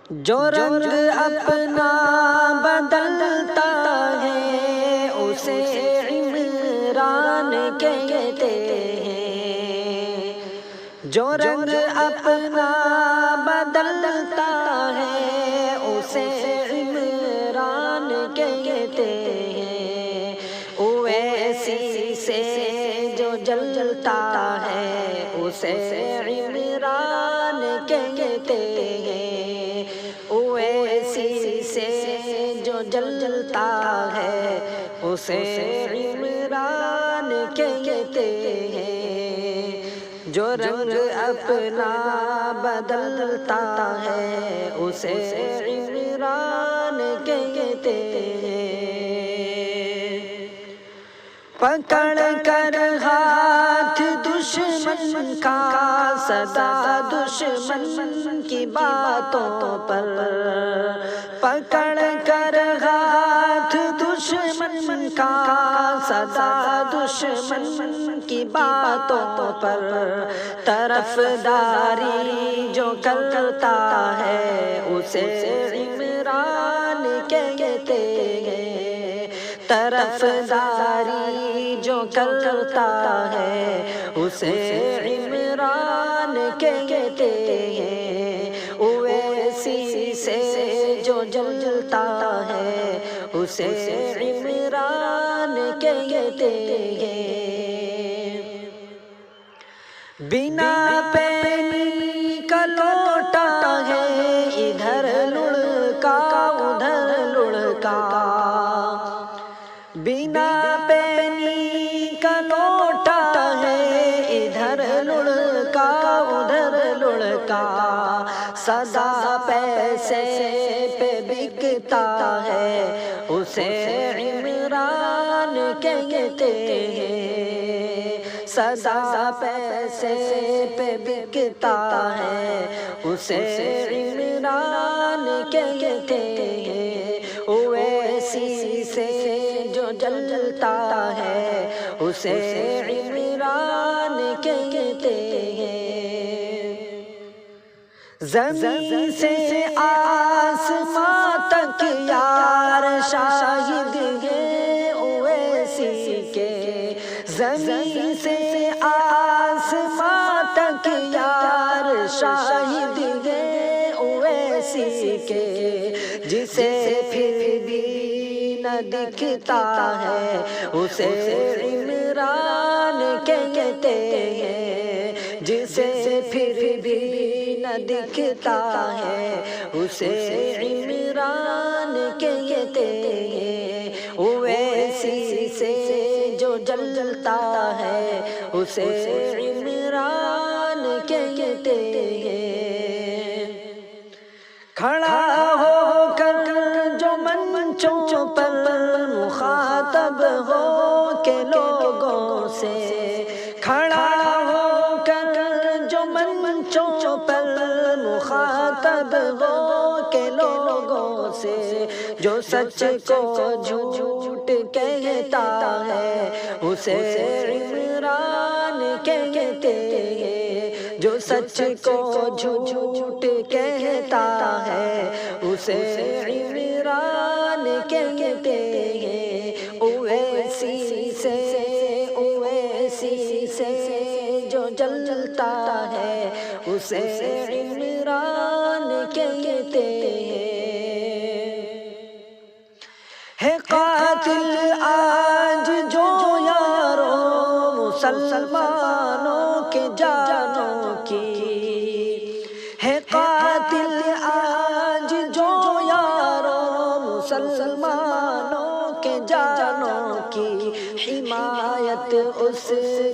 جو رنگ اپنا بدلتا ہے اسے عمران کہتے ہیں، جو رنگ اپنا بدلتا ہے اسے عمران کہتے ہیں، اویسی سے جو جلتا ہے اسے عمران کہتے ہیں، اویسی سے جو جلتا ہے اسے عمران کہتے ہیں، جو رنگ اپنا بدلتا ہے اسے عمران کہتے ہیں۔ پکڑ کر ہاتھ دشمن کا سدا دشمن کی باتوں پر، پکڑ کر ہاتھ دشمن کا سدا دشمن کی باتوں پر، طرفداری جو کرتا ہے اسے عمران کہتے ہیں، طرفداری جو کرتا ہے اسے عمران کہتے ہیں، اویسی سے جو جلتا ہے اسے عمران کہتے ہیں۔ بنا پینی کا لوٹا ہے ادھر لڑکا ادھر لڑکا، بنا پینی کا لوٹا ہے ادھر لڑکا ادھر لڑکا، سدا پیسے پہ بکتا ہے اسے عمران کہتے ہیں، سدا پیسے پہ بکتا ہے اسے عمران کہتے ہیں، اویسی سے جو جلتا ہے اسے عمران کہتے ہیں۔ زمین سے آسمان تک یار شاہد ہے اویسی کے، زمین سے آسمان تک یار شاہد ہے اویسی کے، جسے پھر بھی نہ دکھتا ہے اسے عمران کہتے ہیں، جسے پھر بھی نہ دکھتا ہے اسے عمران کہتے ہیں، اویسی سے جو جلتا ہے اسے عمران کہتے ہیں۔ کھڑا ہو کر جو منچوں پر مخاطب ہو کے لوگوں سے، کھڑا ہو کر جو منچوں پر مخاطب ہو کے لوگوں سے، جو سچ کو جھوٹ کہتا ہے اسے عمران کہتے ہیں، جو سچ کو جھوٹ کہتا ہے اسے عمران کہتے ہیں، اویسی سے جو جلتا ہے اسے عمران کہتے ہیں۔ ہے قاتل آج جو یاروں مسلمانوں کے جانوں کی، ہے قاتل آج جو یاروں مسلمانوں کے جانوں کی، حمایت اس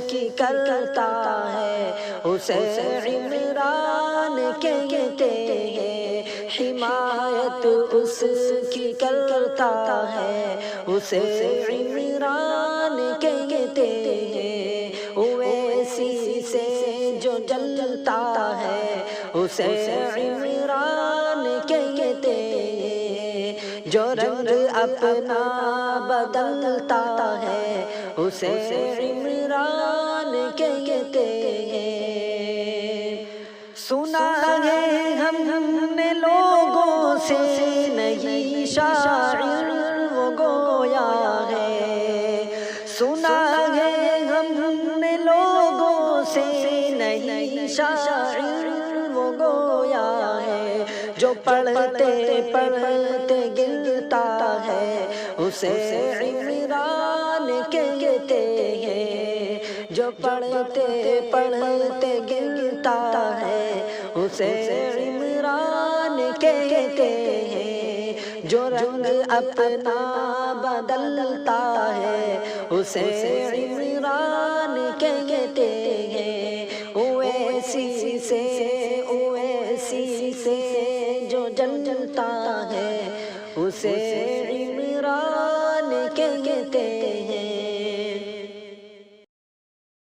کی کرتا ہے اسے عمران کہتے ہیں، حمایت اس کی کرتا ہے اسے عمران کہتے ہیں، اویسی سے جو جلتا ہے اسے عمران کہتے ہیں، جو رنگ اپنا بدلتا ہے اسے عمران کہتے ہیں۔ سنا ہے ہم نے لوگوں شاعر وہ گویا ہے، سنا ہے ہم نے لوگوں سے نہیں شاعر وہ گویا ہے، جو پڑھتے پڑھتے گرتا ہے اسے عمران کہتے ہیں، جو پڑھتے پڑھتے گرتا ہے اسے عمران کہتے ہیں، جو رنگ اپنا بدلتا ہے اسے عمران کہتے ہیں، اویسی سے جو جلتا ہے اسے